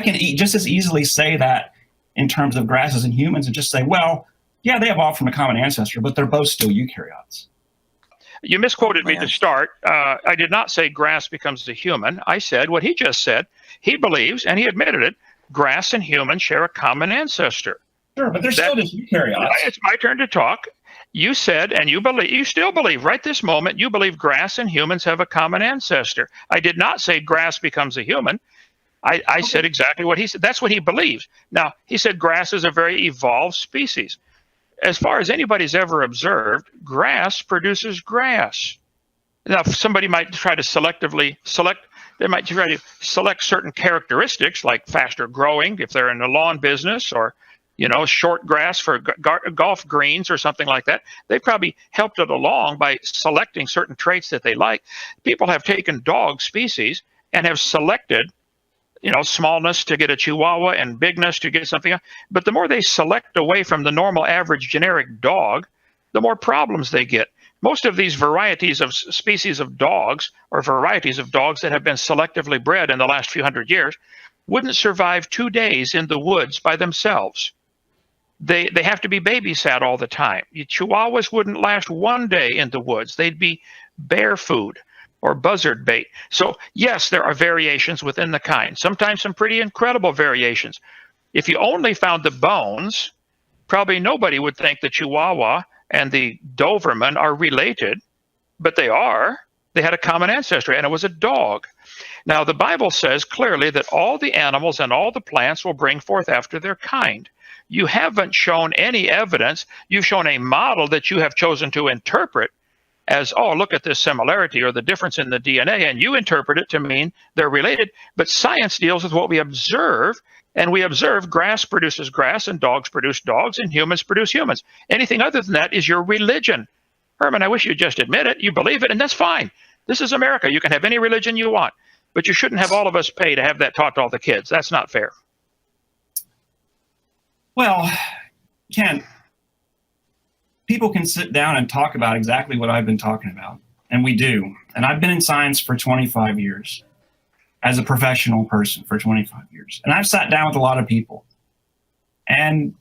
can just as easily say that in terms of grasses and humans and just say, well, yeah, they evolved from a common ancestor, but they're both still eukaryotes. You misquoted me to start. I did not say grass becomes a human. I said what he just said. He believes, and he admitted it, grass and humans share a common ancestor. Sure, but they're still just eukaryotes. It's my turn to talk. You said, and you still believe, right this moment, you believe grass and humans have a common ancestor. I did not say grass becomes a human. I said exactly what he said. That's what he believes. Now, he said grass is a very evolved species. As far as anybody's ever observed, grass produces grass. Now, somebody might try to selectively select, they might try to select certain characteristics like faster growing if they're in the lawn business, or short grass for golf greens or something like that. They've probably helped it along by selecting certain traits that they like. People have taken dog species and have selected, smallness to get a Chihuahua and bigness to get something else. But the more they select away from the normal average generic dog, the more problems they get. Most of these varieties of species of dogs, or varieties of dogs that have been selectively bred in the last few hundred years, wouldn't survive 2 days in the woods by themselves. They have to be babysat all the time. Chihuahuas wouldn't last 1 day in the woods. They'd be bear food or buzzard bait. So yes, there are variations within the kind, sometimes some pretty incredible variations. If you only found the bones, probably nobody would think the Chihuahua and the Doberman are related, but they are. They had a common ancestor, and it was a dog. Now, the Bible says clearly that all the animals and all the plants will bring forth after their kind. You haven't shown any evidence. You've shown a model that you have chosen to interpret as, oh, look at this similarity or the difference in the DNA, and you interpret it to mean they're related. But science deals with what we observe, and we observe grass produces grass, and dogs produce dogs, and humans produce humans. Anything other than that is your religion. Herman, I wish you'd just admit it. You believe it, and that's fine. This is America. You can have any religion you want, but you shouldn't have all of us pay to have that taught to all the kids. That's not fair. Well, Ken, people can sit down and talk about exactly what I've been talking about, and we do. And I've been in science for 25 years, as a professional person for 25 years. And I've sat down with a lot of people. And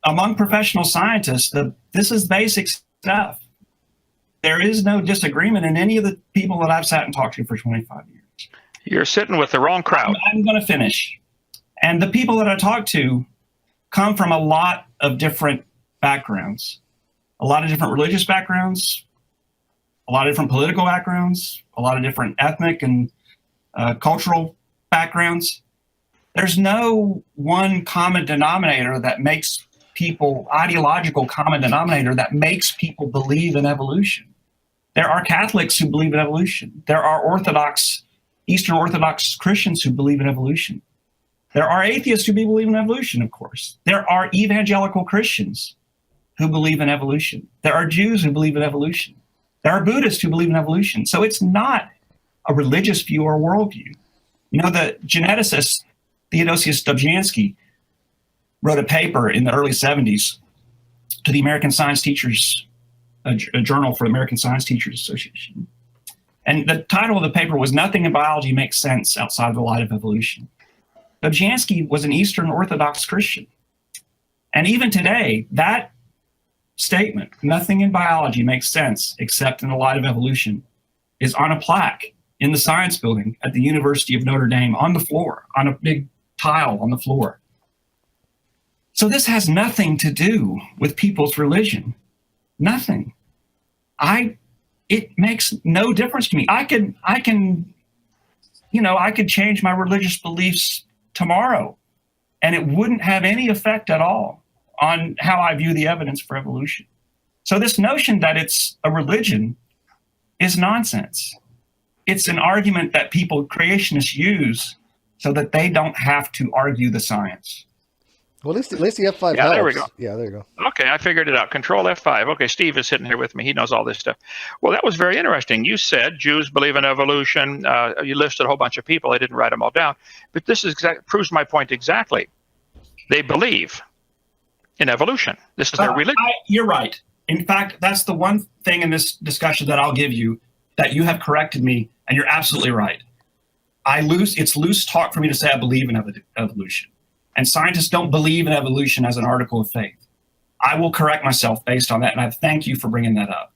among professional scientists, this is basic stuff. There is no disagreement in any of the people that I've sat and talked to for 25 years. You're sitting with the wrong crowd. I'm going to finish. And the people that I talk to come from a lot of different backgrounds, a lot of different religious backgrounds, a lot of different political backgrounds, a lot of different ethnic and cultural backgrounds. There's no one common denominator that makes people, ideological common denominator that makes people believe in evolution. There are Catholics who believe in evolution. There are Eastern Orthodox Christians who believe in evolution. There are atheists who believe in evolution, of course. There are evangelical Christians who believe in evolution. There are Jews who believe in evolution. There are Buddhists who believe in evolution. So it's not a religious view or worldview. The geneticist Theodosius Dobzhansky wrote a paper in the early 70s to the American Science Teachers, a journal for the American Science Teachers Association. And the title of the paper was "Nothing in Biology Makes Sense Outside of the Light of Evolution." Dobzhansky was an Eastern Orthodox Christian. And even today, that statement, "Nothing in biology makes sense except in the light of evolution," is on a plaque in the science building at the University of Notre Dame, on the floor, on a big tile on the floor. So this has nothing to do with people's religion. Nothing. It makes no difference to me. I could change my religious beliefs tomorrow, and it wouldn't have any effect at all on how I view the evidence for evolution. So this notion that it's a religion is nonsense. It's an argument that creationists use so that they don't have to argue the science. Well, at least the F5 Yeah, helps. there we go. Yeah, there you go. Okay, I figured it out. Control F5. Okay, Steve is sitting here with me. He knows all this stuff. Well, that was very interesting. You said Jews believe in evolution. You listed a whole bunch of people. I didn't write them all down. But this proves my point exactly. They believe in evolution. This is their religion. You're right. In fact, that's the one thing in this discussion that I'll give you that you have corrected me, and you're absolutely right. It's loose talk for me to say I believe in evolution. And scientists don't believe in evolution as an article of faith. I will correct myself based on that, and I thank you for bringing that up.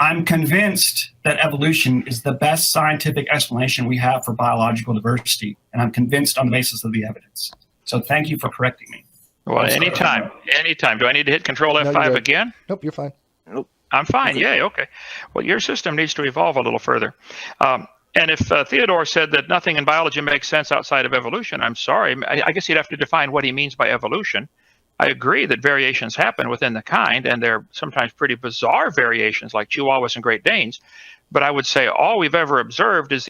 I'm convinced that evolution is the best scientific explanation we have for biological diversity, and I'm convinced on the basis of the evidence. So thank you for correcting me. Well, anytime. Do I need to hit Control No, you're F5 good. again? Nope, you're fine. I'm fine. Yay. Okay. Well, your system needs to evolve a little further. And if Theodore said that nothing in biology makes sense outside of evolution, I'm sorry. I guess he'd have to define what he means by evolution. I agree that variations happen within the kind, and they're sometimes pretty bizarre variations like Chihuahuas and Great Danes. But I would say all we've ever observed is